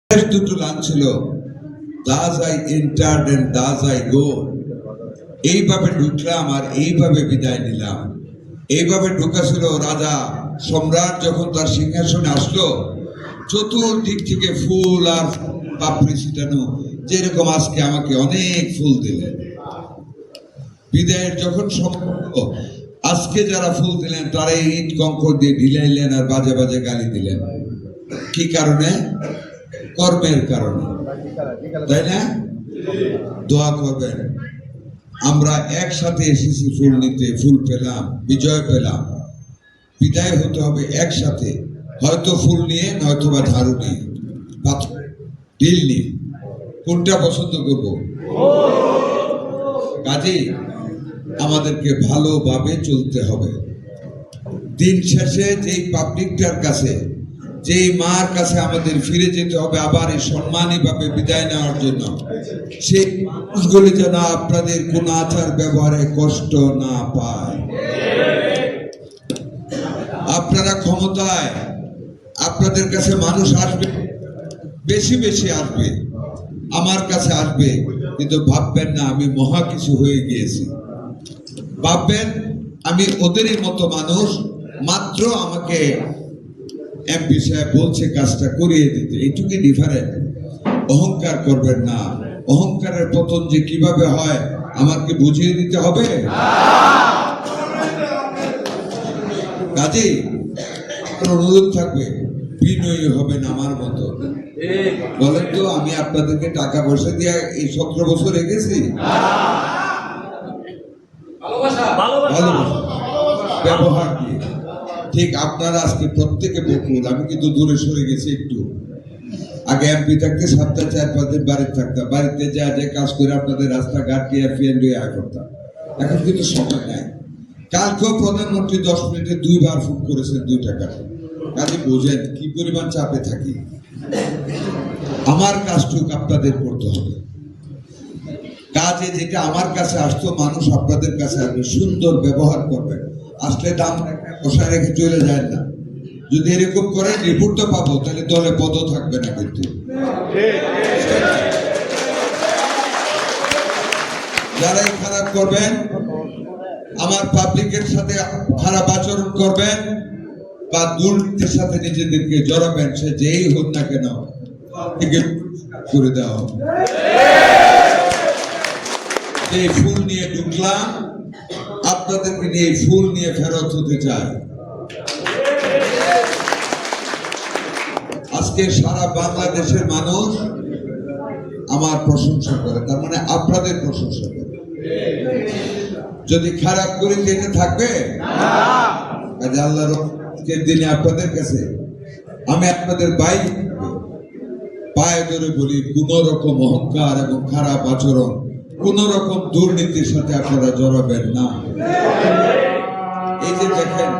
দুটো লাইন ছিল, thus I entered and thus I go. এইভাবে ঢুকলাম আর এইভাবে বিদায় নিলাম। এইভাবে ঢুকা ছিল রাজা সম্রাট যখন তার সিংহাসনে আসলো, চতুর্দিক থেকে ফুল আর পাপড়ি ছিটানো, যেরকম আজকে আমাকে অনেক ফুল দিলেন। বিদায়ের যখন সম্ভব, আজকে যারা ফুল দিলেন তারা ইট কঙ্কর দিয়ে ঢিলাইলেন আর বাজে বাজে গালি দিলেন। কি কারণে? কর্মের কারণে, তাই না? দোয়া করবেন, আমরা একসাথে এসেছি ফুল নিতে, ফুল পেলাম, বিজয় পেলাম, বিদায় হতে হবে একসাথে, হয়তো ফুল নিয়ে নয়তো বা ঝাড়ু নিয়ে, ঢিল নিয়ে। কোনটা পছন্দ করব? কাজেই আমাদেরকে ভালোভাবে চলতে হবে। দিন শেষে যেই পাবলিকটার কাছে, যেই মার কাছে আমাদের ফিরে যেতে হবে আবার এই সম্মানী ভাবে বিদায় নেওয়ার জন্য, সেই মানুষগুলি যেন আপনাদের কোন আচার ব্যবহারে কষ্ট না পায়। আপনারা ক্ষমতায়, আপনাদের কাছে মানুষ আসবে, বেশি বেশি আসবে, আমার কাছে আসবে, কিন্তু ভাববেন না আমি মহা কিছু হয়ে গিয়েছি। ভাববেন আমি ওদেরই মতো মানুষ, মাত্র আমাকে এমপি সাহেব বলছে কাজটা করিয়ে দিতে, এইটুকুই ডিফারেন্ট। অহংকার করবেন না। অহংকারের পতন যে কিভাবে হয় আমাকে বুঝিয়ে দিতে হবে। কাজেই অনুরোধ থাকবে, বিনয়ী হবেন আমার মতো। বলেন তো, আমি আপনাদেরকে টাকা পয়সা দিয়ে এই 17 বছর রেখেছি? ব্যবহার দিয়ে। ঠিক আপনারা আজকে প্রত্যেকে বকুল, আমি কিন্তু দূরে সরে গেছি একটু। আগে এমপি থাকতে সপ্তাহে 4-5 দিন বাড়িতে থাকতাম, বাড়িতে যা যে কাজ করে আপনাদের রাস্তাঘাট টিয়ার ফিয়ার দিয়ে আয় করতাম। এখন কিন্তু সময় নাই। কালকেও প্রধানমন্ত্রী 10 মিনিটে 2 বার ফোন করেছেন 2 টাকা। কাজে বোঝেন কি পরিমাণ চাপে থাকি। আমার কাজটুকু আপনাদের করতে হবে। কাজে যেটা আমার কাছে আসতো, মানুষ আপনাদের কাছে আসবে, সুন্দর ব্যবহার করবেন। আসলে দাম বসায় রেখে চলে যায় না। যদি এরকম করে রিপোর্ট তো পাবো, তাহলে দলে পদও থাকবে না। কিন্তু যারাই খারাপ করবেন, আমার পাবলিকের সাথে খারাপ আচরণ করবেন বা দুর্নীতির সাথে নিজেদেরকে জড়াবেন, সে যেই হোক না কেন করে দেওয়া হবে। এই ফুল নিয়ে ঢুকলাম, আপনাদেরকে নিয়ে ফুল নিয়ে ফেরত হতে চাই। আজকে সারা বাংলাদেশের মানুষ আমার প্রশংসা করে, তার মানে আপনাদের প্রশংসা করে। যদি খারাপ করে যেতে থাকবে, আল্লাহর দিনে আপনাদের কাছে আমি আপনাদের পায়ে ধরে বলি, কোন রকম অহংকার এবং খারাপ আচরণ, কোন রকম দুর্নীতির সাথে আপনারা জড়াবেন না। এই যে দেখেন